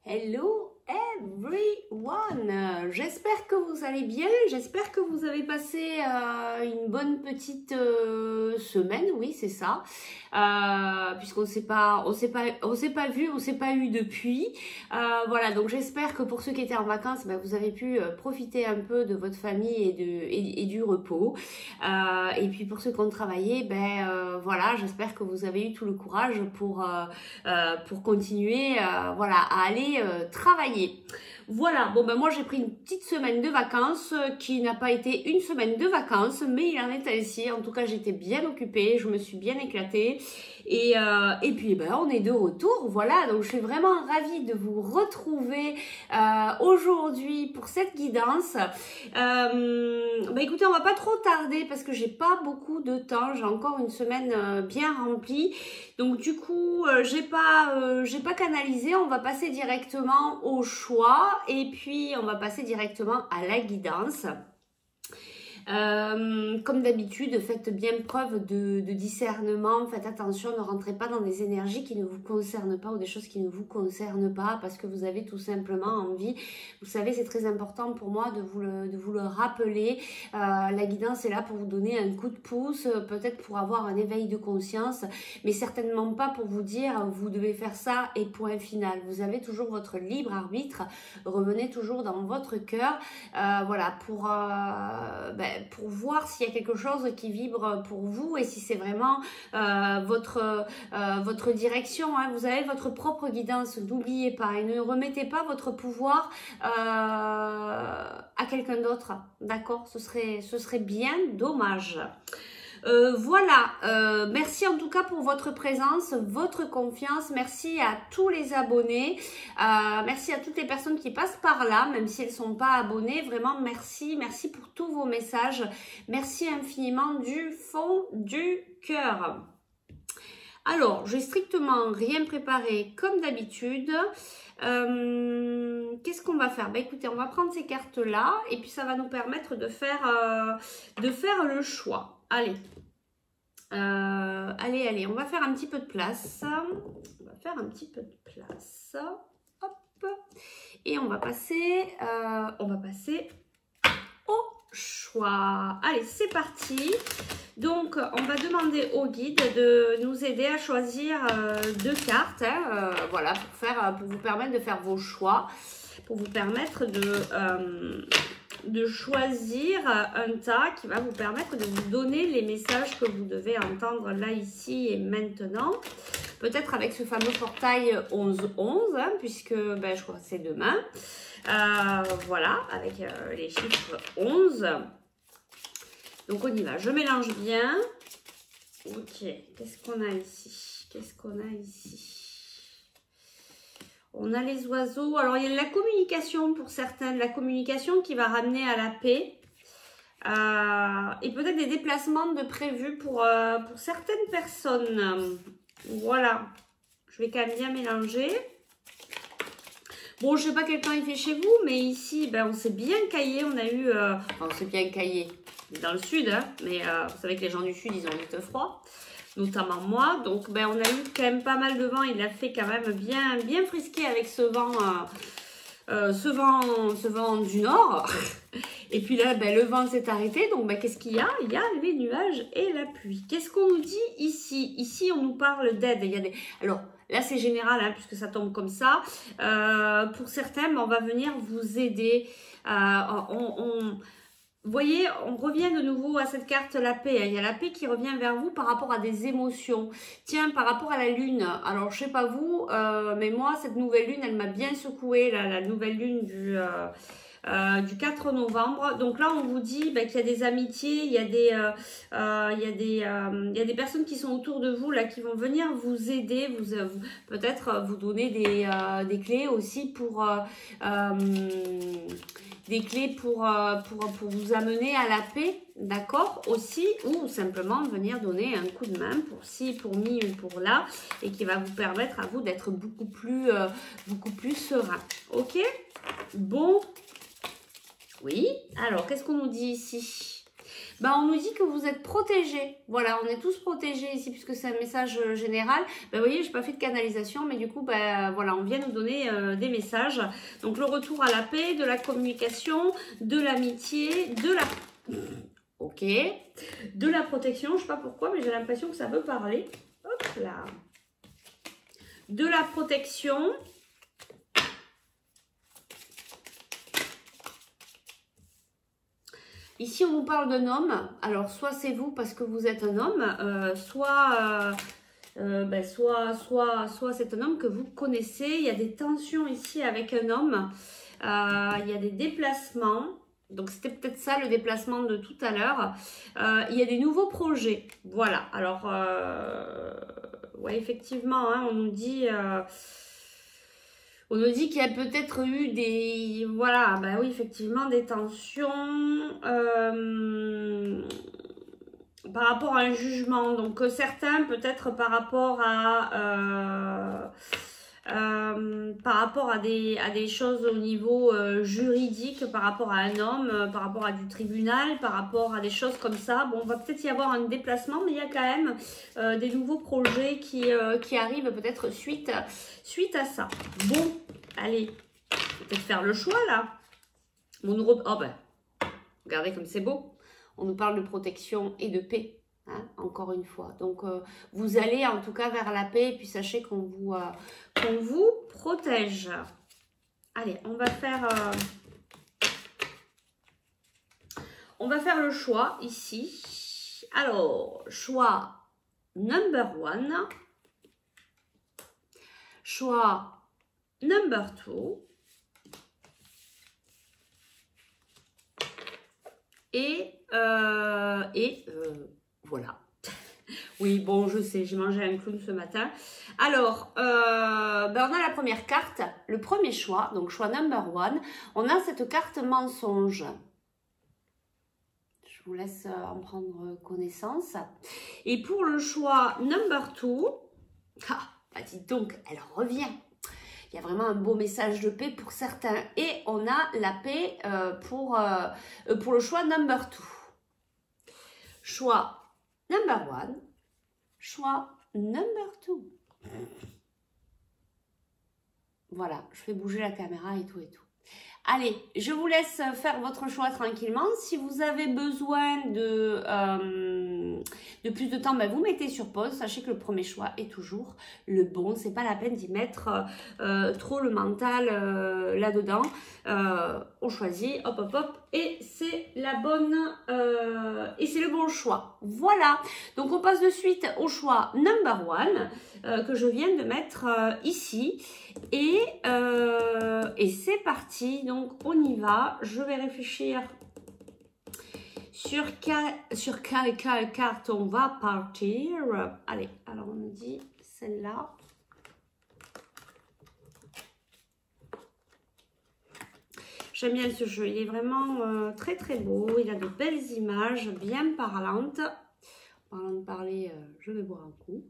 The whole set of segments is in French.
Hello everyone, j'espère que vous allez bien, j'espère que vous avez passé une bonne petite semaine, oui c'est ça, puisqu'on s'est pas vu, on s'est pas eu depuis, voilà, donc j'espère que pour ceux qui étaient en vacances, ben, vous avez pu profiter un peu de votre famille et du repos, et puis pour ceux qui ont travaillé, ben voilà, j'espère que vous avez eu tout le courage pour continuer, voilà, à aller travailler. Voilà, bon ben moi j'ai pris une petite semaine de vacances qui n'a pas été une semaine de vacances, mais il en est ainsi. En tout cas, j'étais bien occupée, je me suis bien éclatée. Et puis ben on est de retour, voilà, donc je suis vraiment ravie de vous retrouver aujourd'hui pour cette guidance. Ben écoutez, on va pas trop tarder parce que j'ai pas beaucoup de temps, j'ai encore une semaine bien remplie. Donc du coup, j'ai pas canalisé, on va passer directement au choix et puis on va passer directement à la guidance. Comme d'habitude, faites bien preuve de discernement, faites attention, ne rentrez pas dans des énergies qui ne vous concernent pas ou des choses qui ne vous concernent pas parce que vous avez tout simplement envie. Vous savez, c'est très important pour moi de vous le rappeler. La guidance est là pour vous donner un coup de pouce, peut-être pour avoir un éveil de conscience, mais certainement pas pour vous dire vous devez faire ça et point final. Vous avez toujours votre libre arbitre, revenez toujours dans votre cœur, voilà, pour voir s'il y a quelque chose qui vibre pour vous et si c'est vraiment votre direction, hein. Vous avez votre propre guidance, n'oubliez pas, et ne remettez pas votre pouvoir à quelqu'un d'autre, d'accord? Ce serait bien dommage. Voilà, merci en tout cas pour votre présence, votre confiance, merci à tous les abonnés, merci à toutes les personnes qui passent par là, même si elles ne sont pas abonnées, vraiment merci pour tous vos messages, merci infiniment du fond du cœur. Alors, j'ai strictement rien préparé comme d'habitude. Qu'est-ce qu'on va faire? Bah écoutez, on va prendre ces cartes-là et puis ça va nous permettre de faire le choix. Allez. Allez, on va faire un petit peu de place. On va faire un petit peu de place. Hop. Et on va passer au choix. Allez, c'est parti. Donc, on va demander au guide de nous aider à choisir deux cartes, hein, voilà, pour vous permettre de faire vos choix, pour vous permettre de choisir un tas qui va vous permettre de vous donner les messages que vous devez entendre là, ici et maintenant. Peut-être avec ce fameux portail 11-11, hein, puisque ben, je crois que c'est demain. Voilà, avec les chiffres 11. Donc on y va, je mélange bien. Ok, qu'est-ce qu'on a ici? On a les oiseaux. Alors il y a de la communication pour certains, de la communication qui va ramener à la paix. Et peut-être des déplacements de prévus pour certaines personnes. Voilà, je vais quand même bien mélanger. Bon, je sais pas quel temps il fait chez vous, mais ici, ben, on s'est bien caillé. On a eu... Enfin, on s'est bien caillé dans le sud, hein, mais vous savez que les gens du sud, ils ont vite froid, notamment moi. Donc, ben, on a eu quand même pas mal de vent. Il a fait quand même bien frisqué avec ce vent du nord. Et puis là, ben, le vent s'est arrêté. Donc, ben, qu'est-ce qu'il y a? Il y a les nuages et la pluie. Qu'est-ce qu'on nous dit ici? Ici, on nous parle d'aide. Il y a des... Alors, là, c'est général, hein, puisque ça tombe comme ça. Pour certains, ben, on va venir vous aider. Vous voyez, on revient de nouveau à cette carte, la paix. Il y a la paix qui revient vers vous par rapport à des émotions. Tiens, par rapport à la lune. Alors, je sais pas vous, mais moi, cette nouvelle lune, elle m'a bien secouée. La nouvelle lune du 4 novembre. Donc là, on vous dit qu'il y a des amitiés, il y a des personnes qui sont autour de vous, là, qui vont venir vous aider, peut-être vous donner des clés aussi pour... des clés pour vous amener à la paix, d'accord, aussi, ou simplement venir donner un coup de main pour ci, pour mi ou pour là, et qui va vous permettre à vous d'être beaucoup plus serein, ok? Bon, oui, alors, qu'est-ce qu'on nous dit ici? Ben, on nous dit que vous êtes protégés. Voilà, on est tous protégés ici puisque c'est un message général. Ben, vous voyez, je n'ai pas fait de canalisation, mais du coup, ben, voilà, on vient nous donner des messages. Donc, le retour à la paix, de la communication, de l'amitié, de la... Ok. De la protection, je ne sais pas pourquoi, mais j'ai l'impression que ça veut parler. Hop là. De la protection. Ici, on nous parle d'un homme. Alors, soit c'est vous parce que vous êtes un homme, soit c'est un homme que vous connaissez. Il y a des tensions ici avec un homme. Il y a des déplacements. Donc, c'était peut-être ça le déplacement de tout à l'heure. Il y a des nouveaux projets. Voilà. Alors, ouais, effectivement, hein, on nous dit... on nous dit qu'il y a peut-être eu des... Voilà, bah oui, effectivement, des tensions par rapport à un jugement. Donc, certains, peut-être par rapport à... des choses au niveau juridique, par rapport à un homme, par rapport à du tribunal, par rapport à des choses comme ça. Bon, on va peut-être y avoir un déplacement, mais il y a quand même des nouveaux projets qui arrivent peut-être suite à ça. Bon, allez, peut-être faire le choix là. Oh ben, regardez comme c'est beau. On nous parle de protection et de paix. Hein, encore une fois. Donc, vous allez en tout cas vers la paix et puis sachez qu'on vous protège. Allez, on va faire le choix ici. Alors, choix number 1. Choix number 2. Et voilà. Oui, bon, je sais, j'ai mangé un clown ce matin. Alors, on a la première carte, le premier choix, donc choix number 1. On a cette carte mensonge. Je vous laisse en prendre connaissance. Et pour le choix number 2, bah dites donc, elle revient. Il y a vraiment un beau message de paix pour certains. Et on a la paix pour le choix number 2. Choix number 1. Choix number 2. Voilà, je fais bouger la caméra et tout et tout. Allez, je vous laisse faire votre choix tranquillement. Si vous avez besoin de plus de temps, ben vous mettez sur pause. Sachez que le premier choix est toujours le bon. C'est pas la peine d'y mettre trop le mental là-dedans. On choisit, hop, hop, hop, et c'est la bonne et c'est le bon choix. Voilà. Donc on passe de suite au choix number 1 que je viens de mettre ici. Et c'est parti, donc on y va. Je vais réfléchir sur quelle carte on va partir. Allez, alors on me dit celle-là. J'aime bien ce jeu, il est vraiment très très beau. Il a de belles images, bien parlantes. En parlant de parler, je vais boire un coup.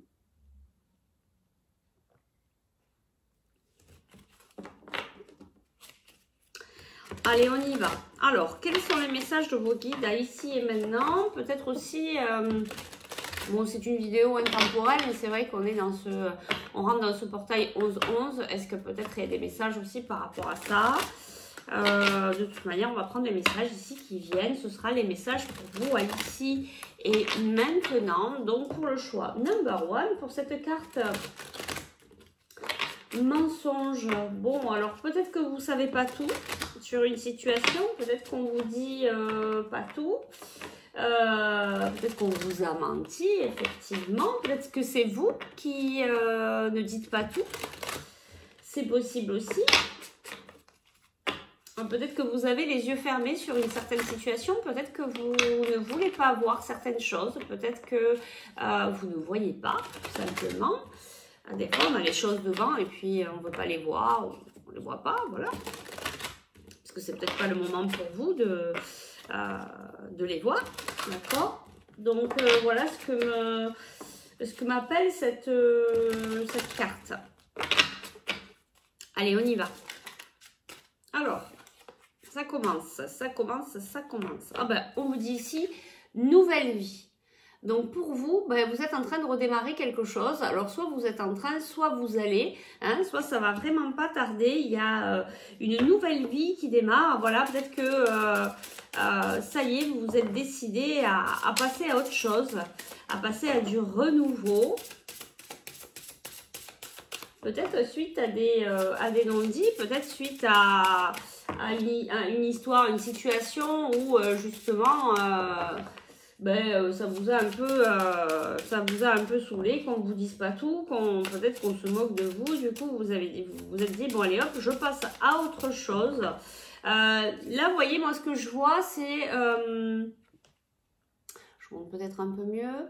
Allez, on y va. Alors, quels sont les messages de vos guides à ici et maintenant? Peut-être aussi, bon, c'est une vidéo intemporelle, mais c'est vrai qu'on est dans on rentre dans ce portail 11-11. Est-ce que peut-être il y a des messages aussi par rapport à ça? De toute manière, on va prendre les messages ici qui viennent. Ce sera les messages pour vous à ici et maintenant. Donc, pour le choix number 1, pour cette carte... mensonge. Bon, alors peut-être que vous ne savez pas tout sur une situation. Peut-être qu'on vous dit pas tout. Peut-être qu'on vous a menti, effectivement. Peut-être que c'est vous qui ne dites pas tout. C'est possible aussi. Peut-être que vous avez les yeux fermés sur une certaine situation. Peut-être que vous ne voulez pas voir certaines choses. Peut-être que vous ne voyez pas, tout simplement. Des fois, on a les choses devant et puis on ne veut pas les voir, on ne les voit pas, voilà. Parce que c'est peut-être pas le moment pour vous de les voir, d'accord? Donc, voilà ce que m'appelle cette carte. Allez, on y va. Alors, ça commence. Ah ben, on vous dit ici, nouvelle vie. Donc pour vous, ben, vous êtes en train de redémarrer quelque chose. Alors soit vous êtes en train, soit vous allez, hein, soit ça va vraiment pas tarder. Il y a une nouvelle vie qui démarre. Voilà, peut-être que ça y est, vous vous êtes décidé à passer à autre chose, à passer à du renouveau. Peut-être suite à des non-dits, peut-être suite à une histoire, une situation où justement... ça vous a un peu saoulé, qu'on ne vous dise pas tout, peut-être qu'on se moque de vous. Du coup, vous êtes dit, bon allez hop, je passe à autre chose. Là, vous voyez, moi ce que je vois, c'est... je montre peut-être un peu mieux.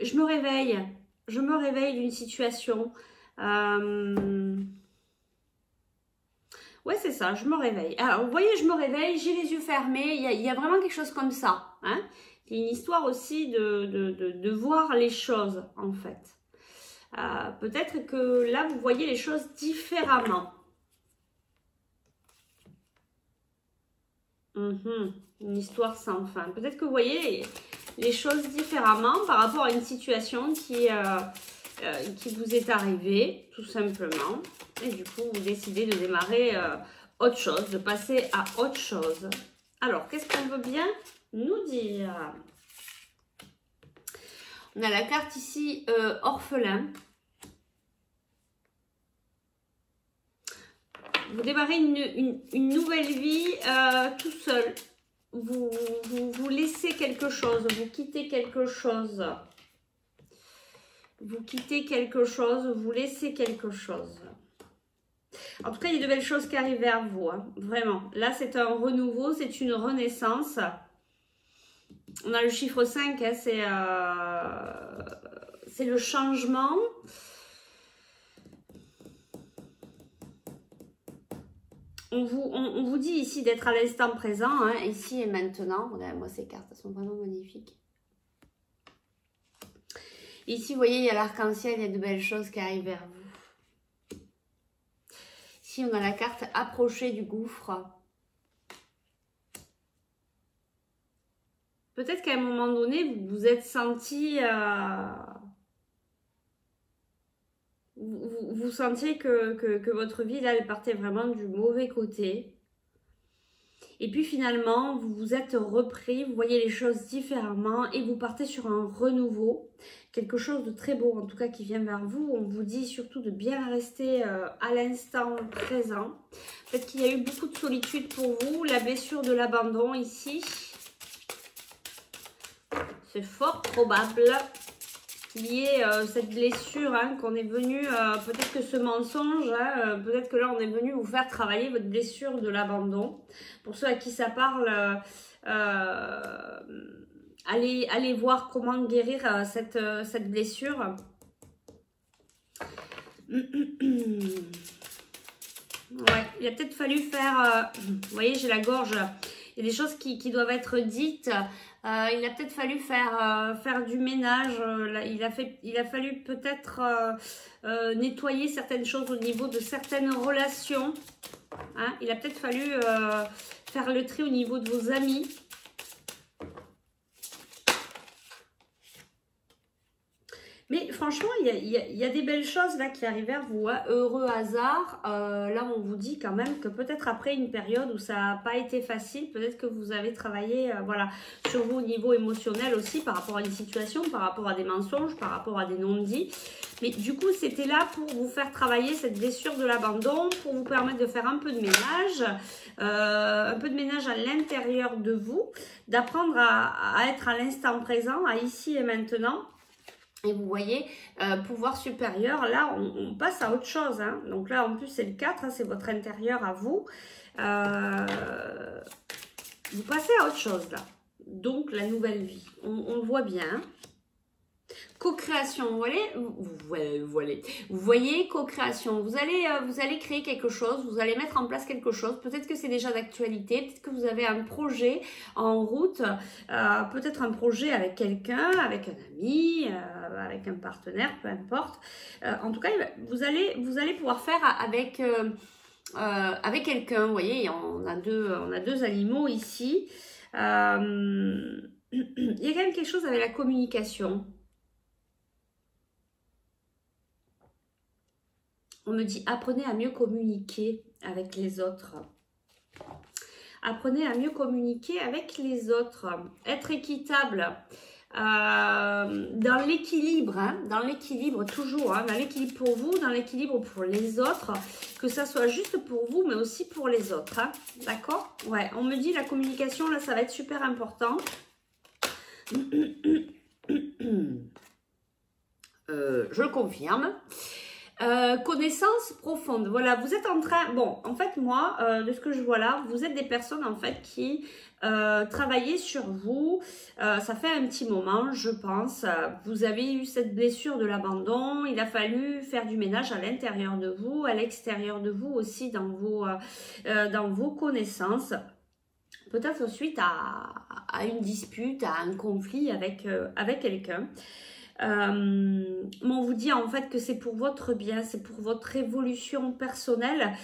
Je me réveille. Je me réveille d'une situation. Ouais, c'est ça, je me réveille. Alors, vous voyez, je me réveille, j'ai les yeux fermés. Il y a vraiment quelque chose comme ça. Hein. Il y a une histoire aussi de voir les choses, en fait. Peut-être que là, vous voyez les choses différemment. Une histoire sans fin. Peut-être que vous voyez les choses différemment par rapport à une situation qui vous est arrivée, tout simplement. Et du coup, vous décidez de démarrer autre chose, de passer à autre chose. Alors, qu'est-ce qu'on veut bien nous dire? On a la carte ici, orphelin. Vous démarrez une nouvelle vie tout seul. Vous laissez quelque chose, vous quittez quelque chose. Vous quittez quelque chose, vous laissez quelque chose. En tout cas, il y a de belles choses qui arrivent vers vous, hein, vraiment. Là, c'est un renouveau, c'est une renaissance. On a le chiffre 5, hein, c'est le changement. On vous dit ici d'être à l'instant présent, hein, ici et maintenant. Regardez-moi ces cartes, elles sont vraiment magnifiques. Ici, vous voyez, il y a l'arc-en-ciel, il y a de belles choses qui arrivent vers vous. Ici, on a la carte approcher du gouffre. Peut-être qu'à un moment donné, vous vous êtes senti... vous sentiez que votre vie, là, elle partait vraiment du mauvais côté. Et puis finalement, vous vous êtes repris, vous voyez les choses différemment et vous partez sur un renouveau. Quelque chose de très beau, en tout cas, qui vient vers vous. On vous dit surtout de bien rester à l'instant présent. Peut-être qu'il y a eu beaucoup de solitude pour vous. La blessure de l'abandon ici. C'est fort probable qu'il y ait cette blessure, hein, qu'on est venu, peut-être que ce mensonge, hein, peut-être que là on est venu vous faire travailler votre blessure de l'abandon. Pour ceux à qui ça parle, allez voir comment guérir cette blessure. Ouais, il a peut-être fallu faire, vous voyez, j'ai la gorge, il y a des choses qui doivent être dites. Il a peut-être fallu faire du ménage. Il a fallu peut-être nettoyer certaines choses au niveau de certaines relations. Hein, il a peut-être fallu faire le tri au niveau de vos amis. Mais franchement, il y a des belles choses là qui arrivent vers vous. Hein. Heureux hasard. Là, on vous dit quand même que peut-être après une période où ça n'a pas été facile, peut-être que vous avez travaillé voilà, sur vous au niveau émotionnel aussi par rapport à une situation, par rapport à des mensonges, par rapport à des non-dits. Mais du coup, c'était là pour vous faire travailler cette blessure de l'abandon, pour vous permettre de faire un peu de ménage à l'intérieur de vous, d'apprendre à être à l'instant présent, à ici et maintenant. Et vous voyez, pouvoir supérieur, là, on passe à autre chose. Hein. Donc là, en plus, c'est le 4, hein, c'est votre intérieur à vous. Vous passez à autre chose, là. Donc, la nouvelle vie. On le voit bien. Co-création, vous voyez, co-création. Vous allez créer quelque chose, vous allez mettre en place quelque chose. Peut-être que c'est déjà d'actualité, peut-être que vous avez un projet en route, peut-être un projet avec quelqu'un, avec un ami, avec un partenaire, peu importe. En tout cas, vous allez pouvoir faire avec quelqu'un. Vous voyez, on a deux animaux ici. Il y a quand même quelque chose avec la communication. On me dit, apprenez à mieux communiquer avec les autres. Apprenez à mieux communiquer avec les autres. Être équitable dans l'équilibre, hein, dans l'équilibre toujours, hein, dans l'équilibre pour vous, dans l'équilibre pour les autres, que ça soit juste pour vous, mais aussi pour les autres. Hein, d'accord? Ouais, on me dit la communication, là, ça va être super important. Je le confirme. Connaissance profonde. Voilà, vous êtes en train... Bon, en fait, moi, de ce que je vois là, vous êtes des personnes, en fait, qui travaillez sur vous. Ça fait un petit moment, je pense. Vous avez eu cette blessure de l'abandon. Il a fallu faire du ménage à l'intérieur de vous, à l'extérieur de vous aussi, dans vos connaissances. Peut-être suite à une dispute, à un conflit avec quelqu'un. On vous dit en fait que c'est pour votre bien, c'est pour votre évolution personnelle.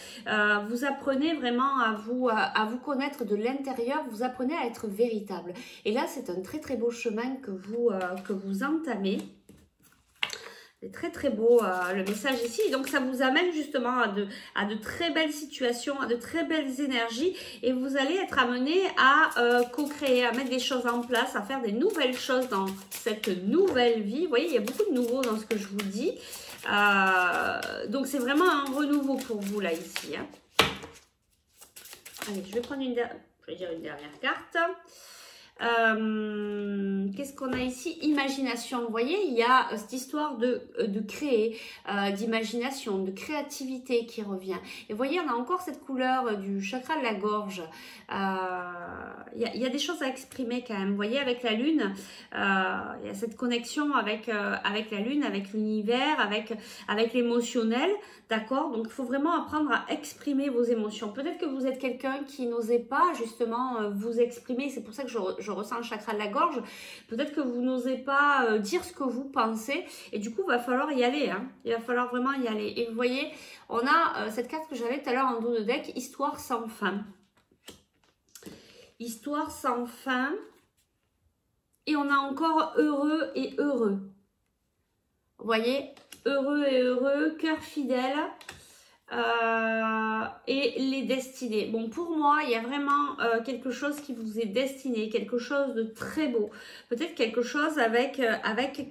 Vous apprenez vraiment à vous connaître de l'intérieur, vous apprenez à être véritable. Et là, c'est un très très beau chemin que vous entamez. C'est très très beau le message ici. Donc ça vous amène justement à de très belles situations, à de très belles énergies. Et vous allez être amené à co-créer, à mettre des choses en place, à faire des nouvelles choses dans cette nouvelle vie. Vous voyez, il y a beaucoup de nouveaux dans ce que je vous dis. Donc c'est vraiment un renouveau pour vous là ici. Hein. Allez, je vais prendre une dernière carte. Qu'est-ce qu'on a ici? Imagination. Vous voyez, il y a cette histoire de créer, d'imagination, de créativité qui revient. Et vous voyez, on a encore cette couleur du chakra de la gorge. Il y a des choses à exprimer quand même. Vous voyez, avec la lune, il y a cette connexion avec la lune, avec l'univers, avec l'émotionnel. D'accord? Donc, il faut vraiment apprendre à exprimer vos émotions. Peut-être que vous êtes quelqu'un qui n'osait pas justement vous exprimer. C'est pour ça que je ressens le chakra de la gorge. Peut-être que vous n'osez pas dire ce que vous pensez. Et du coup, il va falloir y aller. Hein. Il va falloir vraiment y aller. Et vous voyez, on a cette carte que j'avais tout à l'heure en dos de deck, Histoire sans fin. Histoire sans fin. Et on a encore heureux et heureux. Vous voyez, heureux et heureux, cœur fidèle et les destinées. Bon, pour moi, il y a vraiment quelque chose qui vous est destiné, quelque chose de très beau. Peut-être quelque chose avec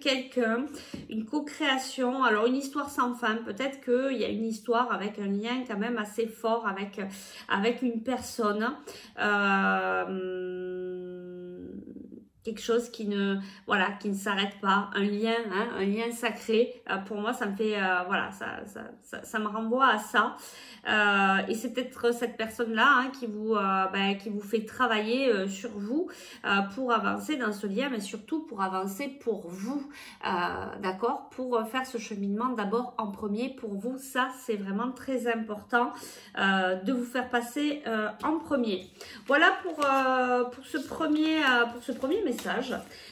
quelqu'un, une co-création, alors une histoire sans fin. Peut-être qu'il y a une histoire avec un lien quand même assez fort avec une personne. Quelque chose qui ne s'arrête pas, un lien, hein, un lien sacré. Pour moi, ça me fait, ça me renvoie à ça. Et c'est peut-être cette personne-là hein, qui vous fait travailler sur vous pour avancer dans ce lien, mais surtout pour avancer pour vous, d'accord? Pour faire ce cheminement d'abord en premier pour vous. Ça, c'est vraiment très important de vous faire passer en premier. Voilà pour ce premier message.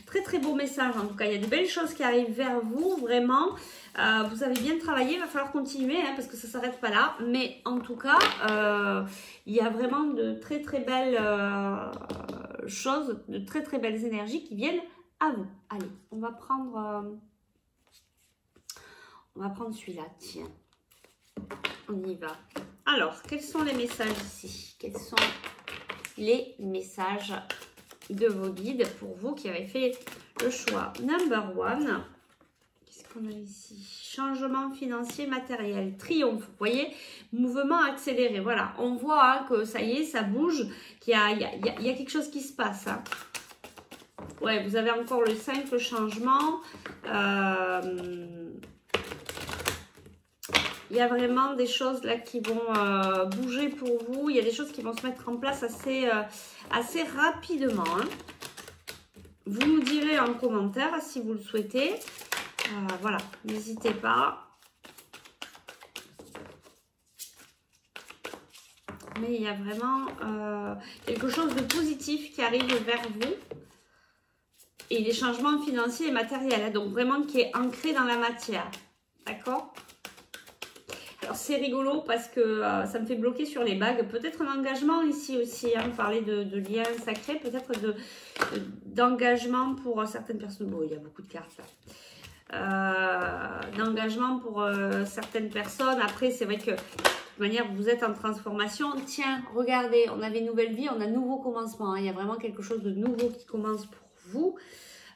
Très très beau message en tout cas. Il y a de belles choses qui arrivent vers vous, vraiment. Vous avez bien travaillé, il va falloir continuer hein, parce que ça ne s'arrête pas là. Mais en tout cas, il y a vraiment de très très belles choses, de très très belles énergies qui viennent à vous. Allez, on va prendre celui-là, tiens. On y va. Alors, quels sont les messages ici? Quels sont les messages de vos guides pour vous qui avez fait le choix number one? Qu'est-ce qu'on a ici? Changement financier matériel, triomphe, vous voyez, mouvement accéléré. Voilà, on voit hein, que ça y est, ça bouge, qu'il y a quelque chose qui se passe. Hein. Ouais, vous avez encore le 5, le changement. Il y a vraiment des choses là qui vont bouger pour vous. Il y a des choses qui vont se mettre en place assez rapidement. Hein. Vous nous direz en commentaire si vous le souhaitez. Voilà, n'hésitez pas. Mais il y a vraiment quelque chose de positif qui arrive vers vous. Et des changements financiers et matériels. Hein, donc vraiment qui est ancré dans la matière. D'accord ? alors c'est rigolo parce que ça me fait bloquer sur les bagues. Peut-être un engagement ici aussi, hein, parler de liens sacrés, peut-être d'engagement pour certaines personnes. Bon, il y a beaucoup de cartes là. D'engagement pour certaines personnes. Après, c'est vrai que de toute manière, vous êtes en transformation. Tiens, regardez, on avait nouvelle vie, on a nouveau commencement. Hein. Il y a vraiment quelque chose de nouveau qui commence pour vous.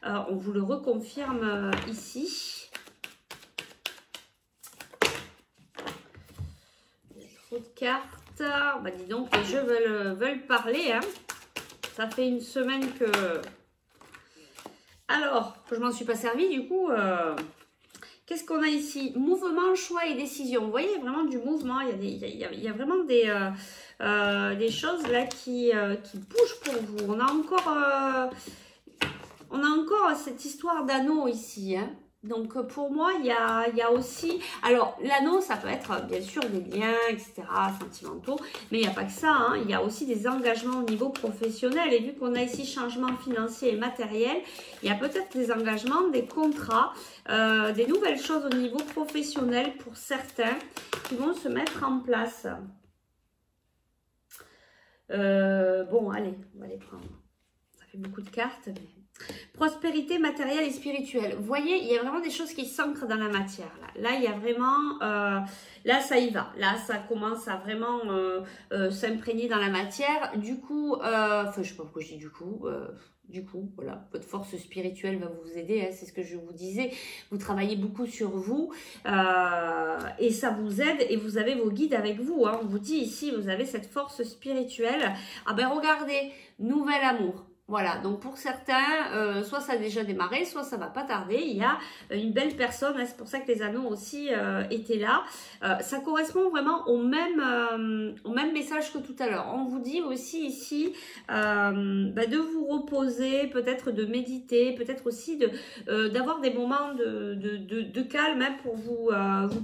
On vous le reconfirme ici. De cartes. Bah dis donc, les jeux veulent parler. Hein. Ça fait une semaine que... Alors, je m'en suis pas servi du coup. Qu'est-ce qu'on a ici? Mouvement, choix et décision. Vous voyez, vraiment du mouvement. Il y a vraiment des choses là qui bougent pour vous. On a encore cette histoire d'anneau ici. Hein. Donc, pour moi, il y a aussi... Alors, l'anneau, ça peut être, bien sûr, des liens, etc., sentimentaux. Mais il n'y a pas que ça. Hein. Il y a aussi des engagements au niveau professionnel. Et vu qu'on a ici changement financier et matériel, il y a peut-être des engagements, des contrats, des nouvelles choses au niveau professionnel pour certains qui vont se mettre en place. Bon, allez, on va les prendre. Ça fait beaucoup de cartes, mais... Prospérité matérielle et spirituelle. Vous voyez, il y a vraiment des choses qui s'ancrent dans la matière. Là, il y a vraiment... là, ça y va. Là, ça commence à vraiment s'imprégner dans la matière. Du coup, enfin, je sais pas pourquoi je dis du coup... voilà, votre force spirituelle va vous aider, hein, c'est ce que je vous disais. Vous travaillez beaucoup sur vous et ça vous aide et vous avez vos guides avec vous. Hein. On vous dit ici, vous avez cette force spirituelle. Ah ben regardez, nouvel amour. Voilà, donc pour certains, soit ça a déjà démarré, soit ça va pas tarder. Il y a une belle personne, hein, c'est pour ça que les anneaux aussi étaient là. Ça correspond vraiment au même message que tout à l'heure. On vous dit aussi ici de vous reposer, peut-être de méditer, peut-être aussi d'avoir des moments de calme hein, pour vous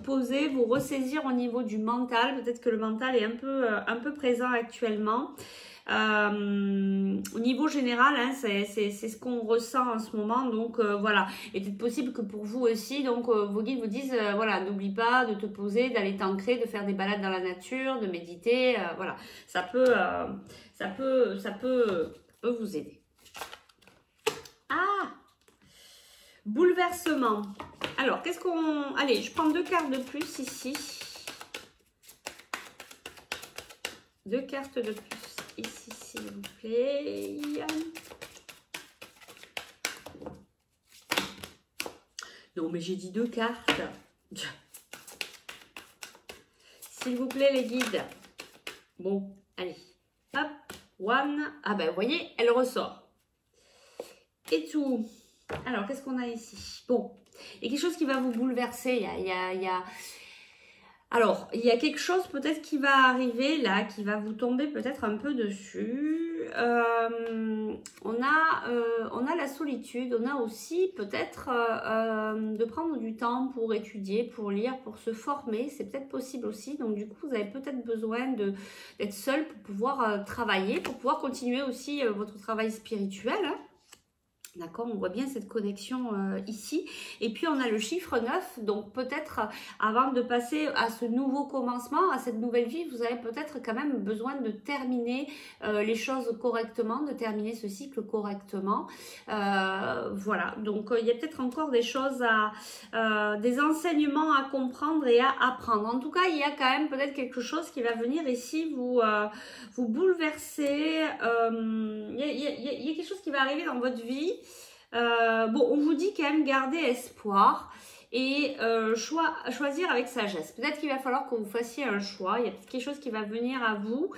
poser, vous ressaisir au niveau du mental. Peut-être que le mental est un peu présent actuellement. Au niveau général, hein, c'est ce qu'on ressent en ce moment, donc voilà, il est peut-être possible que pour vous aussi, donc vos guides vous disent, voilà, n'oublie pas de te poser, d'aller t'ancrer, de faire des balades dans la nature, de méditer, voilà, ça peut vous aider. Ah, bouleversement. Alors, qu'est-ce qu'on... Allez, je prends 2 cartes de plus ici. 2 cartes de plus. Ici, s'il vous plaît. Non, mais j'ai dit 2 cartes. S'il vous plaît, les guides. Bon, allez. Hop, one. Ah ben, vous voyez, elle ressort. Et tout. Alors, qu'est-ce qu'on a ici? Bon, il y a quelque chose qui va vous bouleverser. Alors, il y a quelque chose peut-être qui va arriver là, qui va vous tomber peut-être un peu dessus. On a la solitude, on a aussi peut-être de prendre du temps pour étudier, pour lire, pour se former. C'est peut-être possible aussi. Donc du coup, vous avez peut-être besoin d'être seul pour pouvoir travailler, pour pouvoir continuer aussi votre travail spirituel. Hein. D'accord, on voit bien cette connexion ici. Et puis, on a le chiffre 9. Donc, peut-être, avant de passer à ce nouveau commencement, à cette nouvelle vie, vous avez peut-être quand même besoin de terminer les choses correctement, de terminer ce cycle correctement. Voilà, donc il y a peut-être encore des choses des enseignements à comprendre et à apprendre. En tout cas, il y a quand même peut-être quelque chose qui va venir ici vous bouleverser. Il y a quelque chose qui va arriver dans votre vie. Bon, on vous dit quand même garder espoir et choisir avec sagesse. Peut-être qu'il va falloir que vous fassiez un choix. Il y a peut-être quelque chose qui va venir à vous.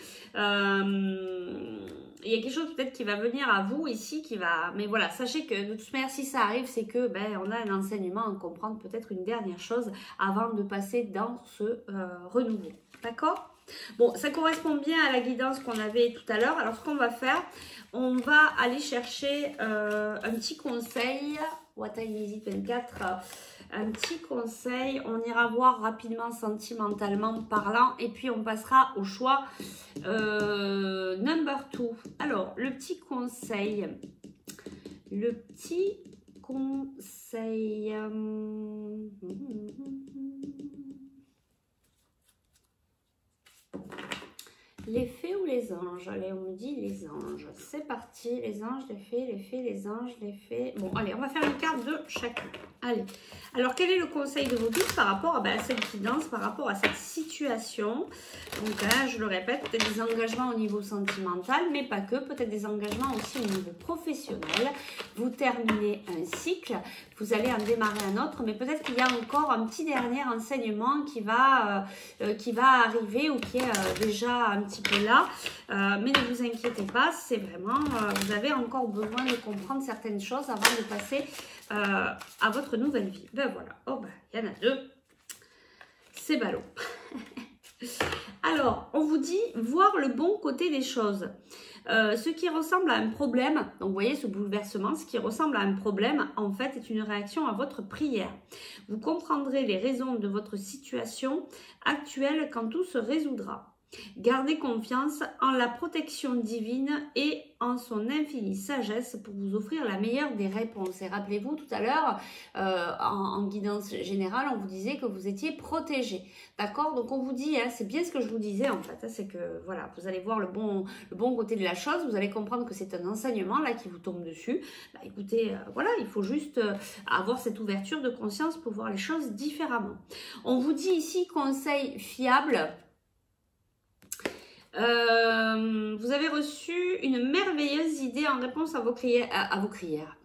Il y a quelque chose peut-être qui va venir à vous ici qui va... Mais voilà, sachez que de toute manière, si ça arrive, c'est que on a un enseignement à comprendre, peut-être une dernière chose avant de passer dans ce renouveau. D'accord ? Bon, ça correspond bien à la guidance qu'on avait tout à l'heure. Alors, ce qu'on va faire, on va aller chercher un petit conseil. What I Visit 24, un petit conseil. On ira voir rapidement, sentimentalement parlant. Et puis, on passera au choix number 2. Alors, le petit conseil. Le petit conseil... Les fées ou les anges? Allez, on me dit les anges. C'est parti, les anges, les fées, les anges, les fées. Bon, allez, on va faire une carte de chacun. Allez. Alors, quel est le conseil de vos guides par rapport à cette guidance, par rapport à cette situation? Donc là, je le répète, peut-être des engagements au niveau sentimental, mais pas que. Peut-être des engagements aussi au niveau professionnel. Vous terminez un cycle, vous allez en démarrer un autre, mais peut-être qu'il y a encore un petit dernier enseignement qui va arriver ou qui est déjà un petit peu là. Mais ne vous inquiétez pas, c'est vraiment, vous avez encore besoin de comprendre certaines choses avant de passer à votre nouvelle vie. Ben voilà, oh ben, il y en a deux. C'est ballot. Alors, on vous dit voir le bon côté des choses. Ce qui ressemble à un problème, donc vous voyez ce bouleversement, ce qui ressemble à un problème, en fait, est une réaction à votre prière. Vous comprendrez les raisons de votre situation actuelle quand tout se résoudra. Gardez confiance en la protection divine et en son infinie sagesse pour vous offrir la meilleure des réponses. Et rappelez-vous, tout à l'heure, en guidance générale, on vous disait que vous étiez protégé. D'accord? Donc, on vous dit, hein, c'est bien ce que je vous disais en fait, hein, c'est que voilà, vous allez voir le bon côté de la chose, vous allez comprendre que c'est un enseignement là qui vous tombe dessus. Bah, écoutez, voilà, il faut juste avoir cette ouverture de conscience pour voir les choses différemment. On vous dit ici, conseil fiable. Vous avez reçu une merveilleuse idée en réponse à vos prières.